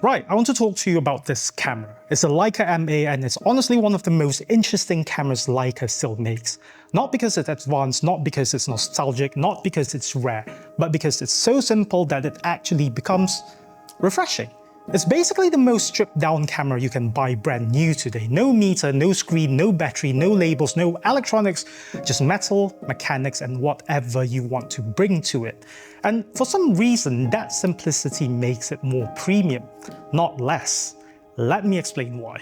Right, I want to talk to you about this camera. It's a Leica M-A and it's honestly one of the most interesting cameras Leica still makes. Not because it's advanced, not because it's nostalgic, not because it's rare, but because it's so simple that it actually becomes refreshing. It's basically the most stripped down camera you can buy brand new today. No meter, no screen, no battery, no labels, no electronics, just metal, mechanics, and whatever you want to bring to it. And for some reason, that simplicity makes it more premium, not less. Let me explain why.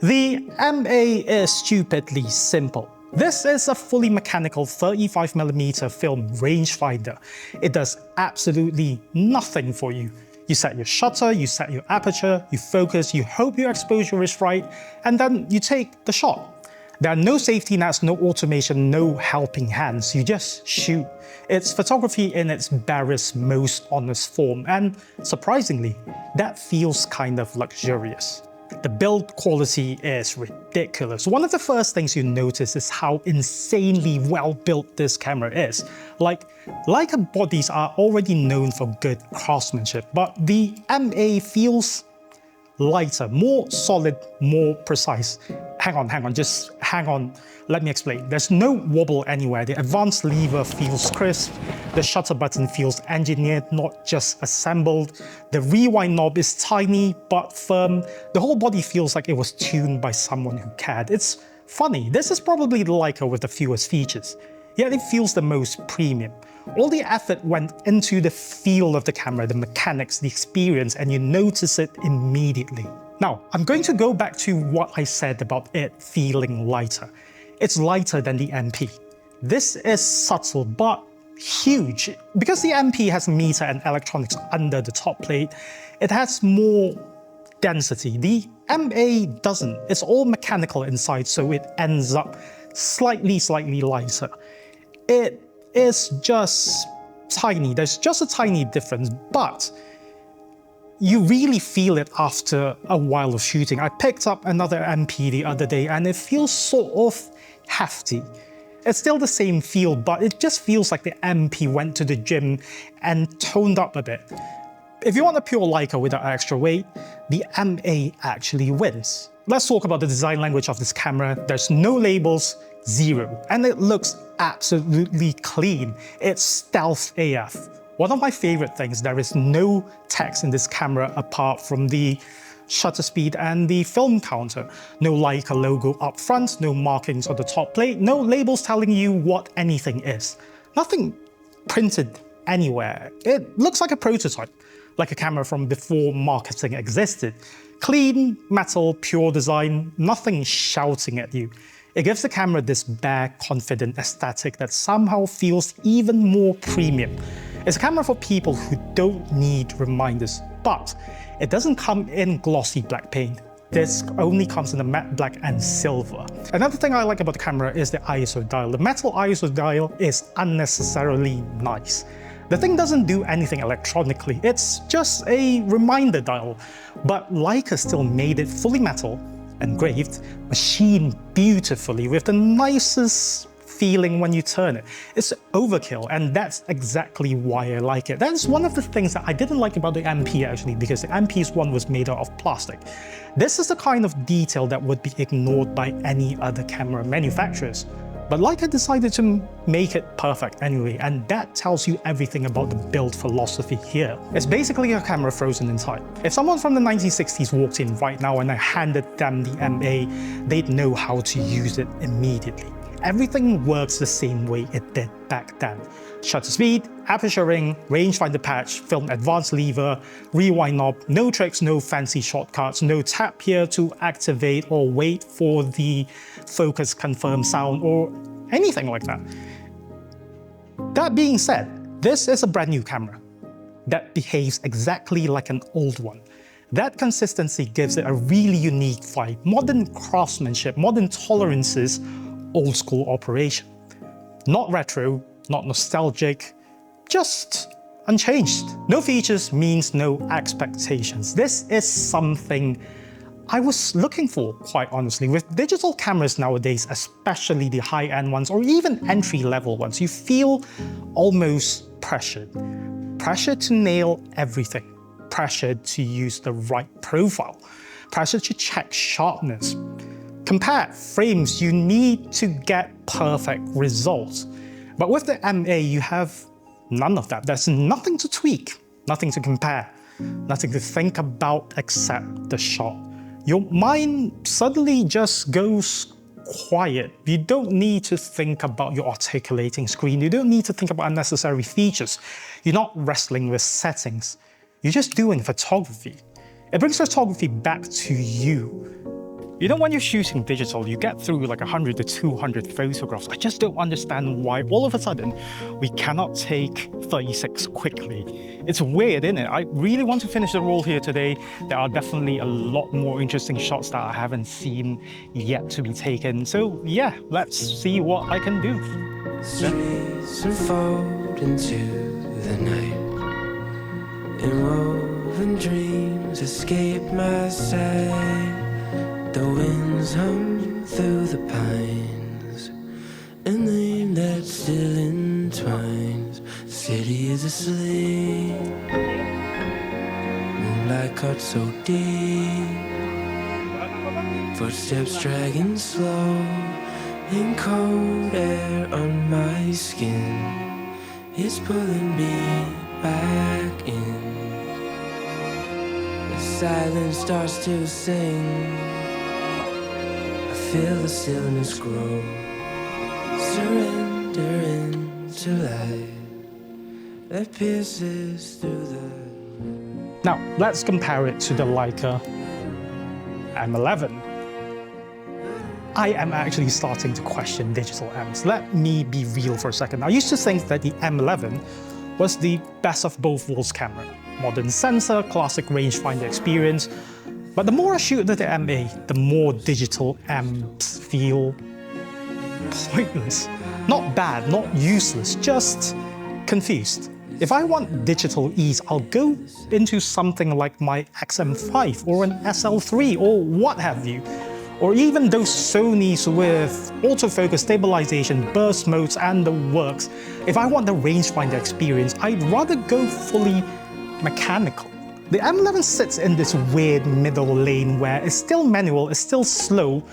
The M-A is stupidly simple. This is a fully mechanical 35mm film rangefinder. It does absolutely nothing for you. You set your shutter, you set your aperture, you focus, you hope your exposure is right, and then you take the shot. There are no safety nets, no automation, no helping hands. You just shoot. It's photography in its barest, most honest form, and surprisingly, that feels kind of luxurious. The build quality is ridiculous. One of the first things you notice is how insanely well built this camera is. Like, Leica bodies are already known for good craftsmanship, but the M-A feels lighter, more solid, more precise. Hang on, just hang on. Let me explain. There's no wobble anywhere. The advanced lever feels crisp. The shutter button feels engineered, not just assembled. The rewind knob is tiny but firm. The whole body feels like it was tuned by someone who cared. It's funny. This is probably the Leica with the fewest features, yet it feels the most premium. All the effort went into the feel of the camera, the mechanics, the experience, and you notice it immediately. Now, I'm going to go back to what I said about it feeling lighter. It's lighter than the MP. This is subtle but huge. Because the MP has meter and electronics under the top plate, it has more density. The M-A doesn't. It's all mechanical inside, so it ends up slightly lighter. It is just tiny. There's just a tiny difference, but you really feel it after a while of shooting. I picked up another MP the other day and it feels sort of hefty. It's still the same feel, but it just feels like the MP went to the gym and toned up a bit. If you want a pure Leica without extra weight, the M-A actually wins. Let's talk about the design language of this camera. There's no labels, zero, and it looks absolutely clean. It's stealth AF. One of my favorite things, there is no text in this camera apart from the shutter speed and the film counter. No Leica logo up front, no markings on the top plate, no labels telling you what anything is. Nothing printed anywhere. It looks like a prototype, like a camera from before marketing existed. Clean, metal, pure design, nothing shouting at you. It gives the camera this bare, confident aesthetic that somehow feels even more premium. It's a camera for people who don't need reminders, but it doesn't come in glossy black paint. This only comes in the matte black and silver. Another thing I like about the camera is the ISO dial. The metal ISO dial is unnecessarily nice. The thing doesn't do anything electronically, it's just a reminder dial. But Leica still made it fully metal, engraved, machined beautifully with the nicest feeling when you turn it. It's overkill, and that's exactly why I like it. That's one of the things that I didn't like about the MP actually, because the MP's one was made out of plastic. This is the kind of detail that would be ignored by any other camera manufacturers. But Leica decided to make it perfect anyway, and that tells you everything about the build philosophy here. It's basically a camera frozen in time. If someone from the 1960s walked in right now and I handed them the M-A, they'd know how to use it immediately. Everything works the same way it did back then. Shutter speed, aperture ring, rangefinder patch, film advanced lever, rewind knob, no tricks, no fancy shortcuts, no tap here to activate or wait for the focus confirm sound or anything like that. That being said, this is a brand new camera that behaves exactly like an old one. That consistency gives it a really unique vibe, modern craftsmanship, modern tolerances, old school operation. Not retro, not nostalgic, just unchanged. No features means no expectations. This is something I was looking for, quite honestly. With digital cameras nowadays, especially the high-end ones or even entry-level ones, you feel almost pressured. Pressure to nail everything. pressured to use the right profile, pressured to check sharpness. Compare frames, you need to get perfect results. But with the M-A, you have none of that. There's nothing to tweak, nothing to compare, nothing to think about except the shot. Your mind suddenly just goes quiet. You don't need to think about your articulating screen. You don't need to think about unnecessary features. You're not wrestling with settings. You're just doing photography. It brings photography back to you. You know, when you're shooting digital, you get through like 100 to 200 photographs. I just don't understand why all of a sudden we cannot take 36 quickly. It's weird, isn't it? I really want to finish the roll here today. There are definitely a lot more interesting shots that I haven't seen yet to be taken. So yeah, let's see what I can do. Streets unfold into the night, and woven dreams escape my sight. The winds hum through the pines, and the name that still entwines. The city is asleep, moonlight cut so deep, footsteps dragging slow, in cold air on my skin. It's pulling me back in. The silence starts to sing. Feel the stillness grow, surrender into light that pierces through the... Now, let's compare it to the Leica M11. I am actually starting to question digital Ms. Let me be real for a second. I used to think that the M11 was the best of both worlds camera. Modern sensor, classic rangefinder experience. But the more I shoot with the M-A, the more digital Ms feel pointless. Not bad, not useless, just confused. If I want digital ease, I'll go into something like my X-M5 or an SL3 or what have you. Or even those Sonys with autofocus, stabilization, burst modes, and the works. If I want the rangefinder experience, I'd rather go fully mechanical. The M11 sits in this weird middle lane where it's still manual, it's still slow,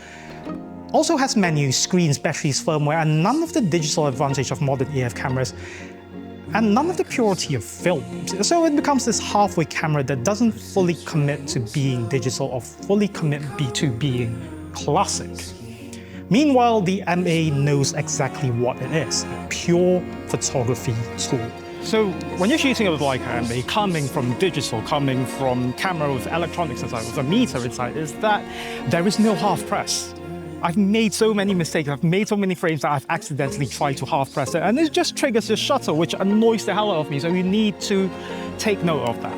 also has menus, screens, batteries, firmware, and none of the digital advantage of modern AF cameras, and none of the purity of film. So it becomes this halfway camera that doesn't fully commit to being digital or fully commit to being classic. Meanwhile, the M-A knows exactly what it is, a pure photography tool. So when you're shooting with Leica M-A, coming from digital, coming from camera with electronics inside, with a meter inside, is that there is no half press. I've made so many mistakes, I've made so many frames that I've accidentally tried to half press it, and it just triggers the shutter, which annoys the hell out of me, so you need to take note of that.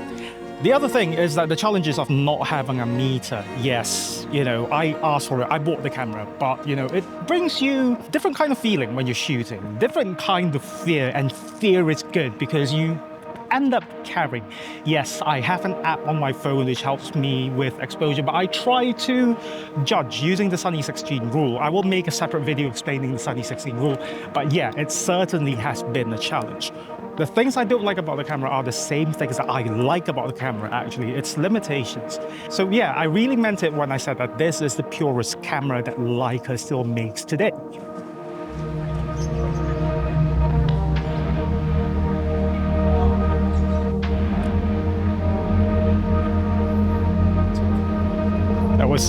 The other thing is that the challenges of not having a meter. Yes, you know, I asked for it, I bought the camera, but you know, it brings you a different kind of feeling when you're shooting, different kind of fear, and fear is good because you end up carrying. Yes, I have an app on my phone which helps me with exposure, but I try to judge using the Sunny 16 rule. I will make a separate video explaining the Sunny 16 rule, but yeah, it certainly has been a challenge. The things I don't like about the camera are the same things that I like about the camera, actually. Its limitations. So yeah, I really meant it when I said that this is the purest camera that Leica still makes today.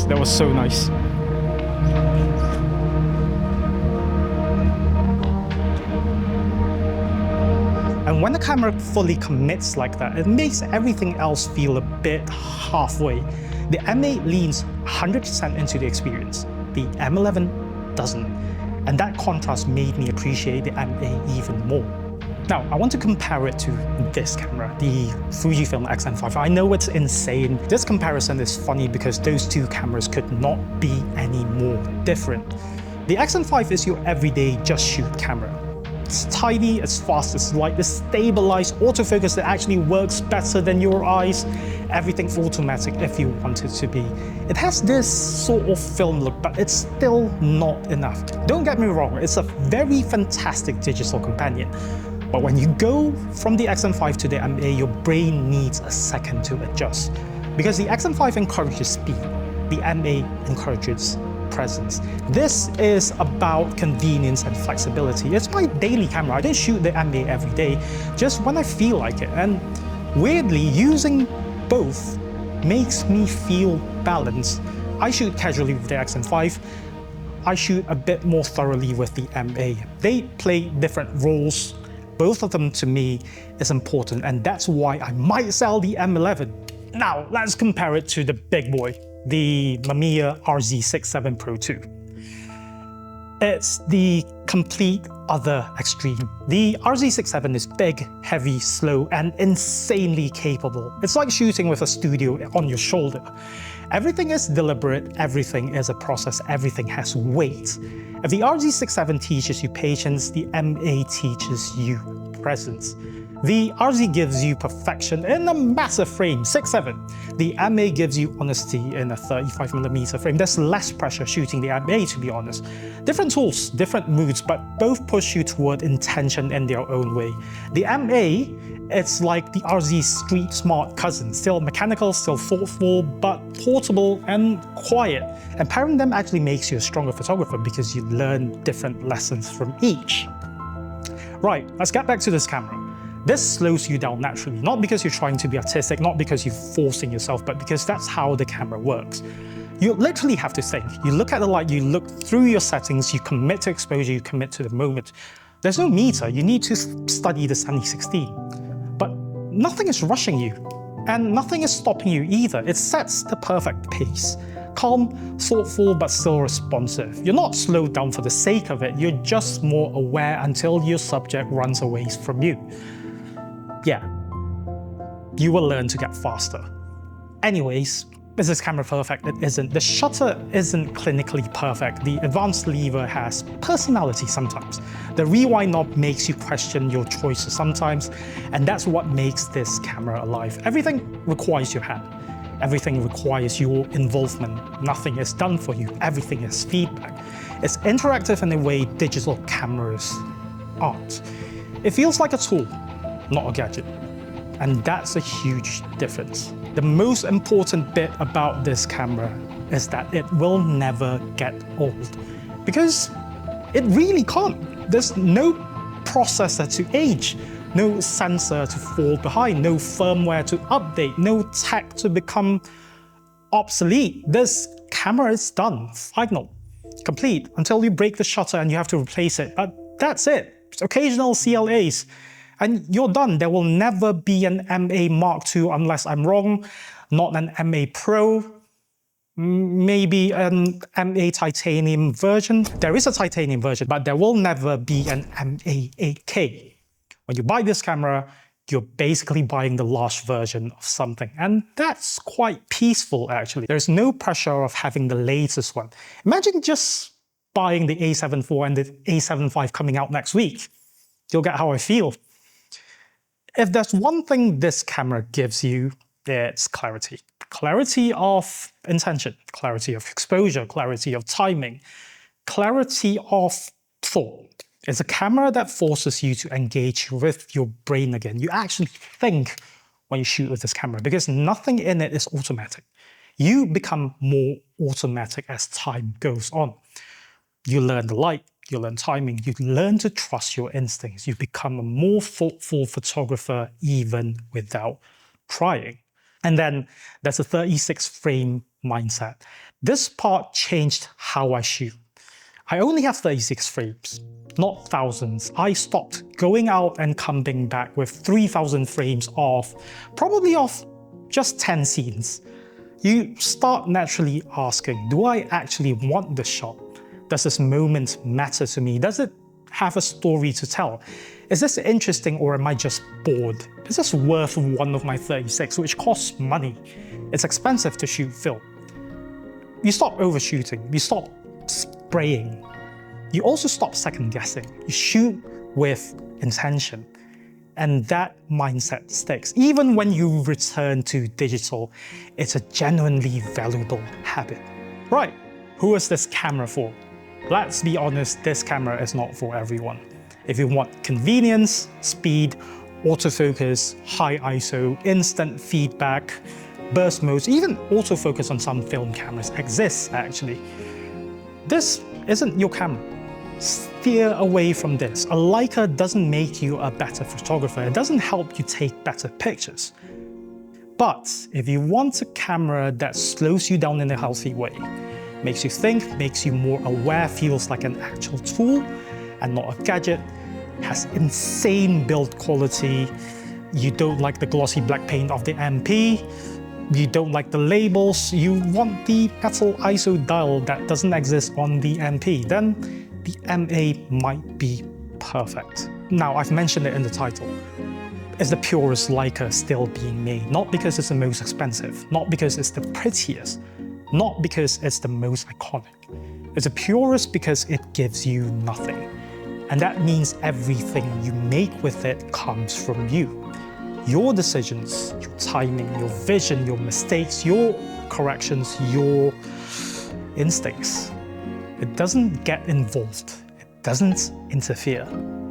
That was so nice. And when the camera fully commits like that, it makes everything else feel a bit halfway. The M-A leans 100% into the experience. The M11 doesn't. And that contrast made me appreciate the M-A even more. Now, I want to compare it to this camera, the Fujifilm X-M5. I know it's insane. This comparison is funny because those two cameras could not be any more different. The X-M5 is your everyday just shoot camera. It's tiny, it's fast, it's light, it's stabilized, autofocus that actually works better than your eyes. Everything's automatic if you want it to be. It has this sort of film look, but it's still not enough. Don't get me wrong, it's a very fantastic digital companion. But when you go from the X-M5 to the M-A, your brain needs a second to adjust. Because the X-M5 encourages speed, the M-A encourages presence. This is about convenience and flexibility. It's my daily camera. I don't shoot the M-A every day, just when I feel like it. And weirdly, using both makes me feel balanced. I shoot casually with the X-M5. I shoot a bit more thoroughly with the M-A. They play different roles. Both of them to me is important, and that's why I might sell the M11. Now, let's compare it to the big boy, the Mamiya RZ67 Pro II. It's the complete other extreme. The RZ67 is big, heavy, slow, and insanely capable. It's like shooting with a studio on your shoulder. Everything is deliberate, everything is a process, everything has weight. If the RZ67 teaches you patience, the M-A teaches you presence. The RZ gives you perfection in a massive frame, 6.7. The M-A gives you honesty in a 35mm frame. There's less pressure shooting the M-A, to be honest. Different tools, different moods, but both push you toward intention in their own way. The M-A, it's like the RZ's street smart cousin, still mechanical, still thoughtful, but portable and quiet. And pairing them actually makes you a stronger photographer because you learn different lessons from each. Right, let's get back to this camera. This slows you down naturally, not because you're trying to be artistic, not because you're forcing yourself, but because that's how the camera works. You literally have to think. You look at the light, you look through your settings, you commit to exposure, you commit to the moment. There's no meter, you need to study the 70-16. But nothing is rushing you, and nothing is stopping you either. It sets the perfect pace. Calm, thoughtful, but still responsive. You're not slowed down for the sake of it, you're just more aware until your subject runs away from you. Yeah, you will learn to get faster. Anyways, is this camera perfect? It isn't. The shutter isn't clinically perfect. The advanced lever has personality sometimes. The rewind knob makes you question your choices sometimes, and that's what makes this camera alive. Everything requires your hand. Everything requires your involvement. Nothing is done for you. Everything is feedback. It's interactive in a way digital cameras aren't. It feels like a tool, not a gadget. And that's a huge difference. The most important bit about this camera is that it will never get old. Because it really can't. There's no processor to age, no sensor to fall behind, no firmware to update, no tech to become obsolete. This camera is done, final, complete, until you break the shutter and you have to replace it. But that's it. Occasional CLAs. And you're done. There will never be an M-A Mark II unless I'm wrong, not an M-A Pro, maybe an M-A titanium version. There is a titanium version, but there will never be an M-A 8K. When you buy this camera, you're basically buying the last version of something. And that's quite peaceful, actually. There's no pressure of having the latest one. Imagine just buying the A7 IV and the A7 V coming out next week. You'll get how I feel. If there's one thing this camera gives you, it's clarity. Clarity of intention, clarity of exposure, clarity of timing, clarity of thought. It's a camera that forces you to engage with your brain again. You actually think when you shoot with this camera because nothing in it is automatic. You become more automatic as time goes on. You learn the light, you learn timing, you learn to trust your instincts. You become a more thoughtful photographer even without trying. And then there's a 36 frame mindset. This part changed how I shoot. I only have 36 frames, not thousands. I stopped going out and coming back with 3,000 frames of, probably of just 10 scenes. You start naturally asking, do I actually want this shot? Does this moment matter to me? Does it have a story to tell? Is this interesting or am I just bored? Is this worth one of my 36, which costs money? It's expensive to shoot film. You stop overshooting, you stop spraying. You also stop second guessing. You shoot with intention. And that mindset sticks. Even when you return to digital, it's a genuinely valuable habit. Right, who is this camera for? Let's be honest, this camera is not for everyone. If you want convenience, speed, autofocus, high ISO, instant feedback, burst modes, even autofocus on some film cameras exists actually. This isn't your camera. Steer away from this. A Leica doesn't make you a better photographer. It doesn't help you take better pictures. But if you want a camera that slows you down in a healthy way, makes you think, makes you more aware, feels like an actual tool and not a gadget, has insane build quality, you don't like the glossy black paint of the MP, you don't like the labels, you want the metal ISO dial that doesn't exist on the MP, then the M-A might be perfect. Now, I've mentioned it in the title. Is the purest Leica still being made? Not because it's the most expensive, not because it's the prettiest, not because it's the most iconic. It's the purest because it gives you nothing. And that means everything you make with it comes from you. Your decisions, your timing, your vision, your mistakes, your corrections, your instincts. It doesn't get involved. It doesn't interfere.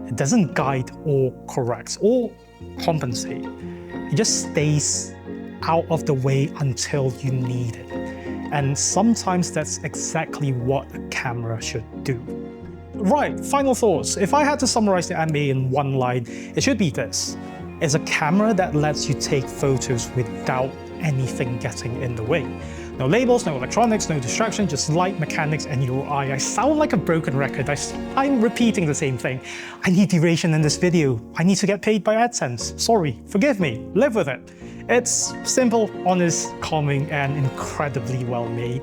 It doesn't guide or correct or compensate. It just stays out of the way until you need it. And sometimes that's exactly what a camera should do. Right, final thoughts. If I had to summarize the M-A in one line, it should be this. It's a camera that lets you take photos without anything getting in the way. No labels, no electronics, no distraction, just light, mechanics, and your eye. I sound like a broken record. I'm repeating the same thing. I need duration in this video. I need to get paid by AdSense. Sorry, forgive me, live with it. It's simple, honest, calming, and incredibly well made.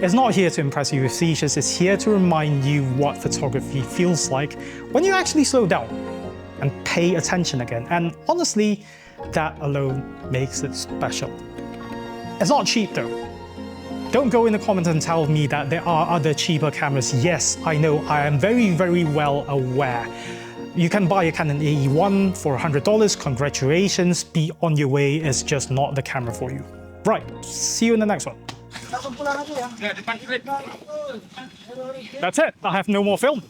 It's not here to impress you with features, it's here to remind you what photography feels like when you actually slow down and pay attention again. And honestly, that alone makes it special. It's not cheap though. Don't go in the comments and tell me that there are other cheaper cameras. Yes, I know, I am very, very well aware. You can buy a Canon AE1 for $100, congratulations, be on your way, it's just not the camera for you. Right, see you in the next one. That's it, I have no more film.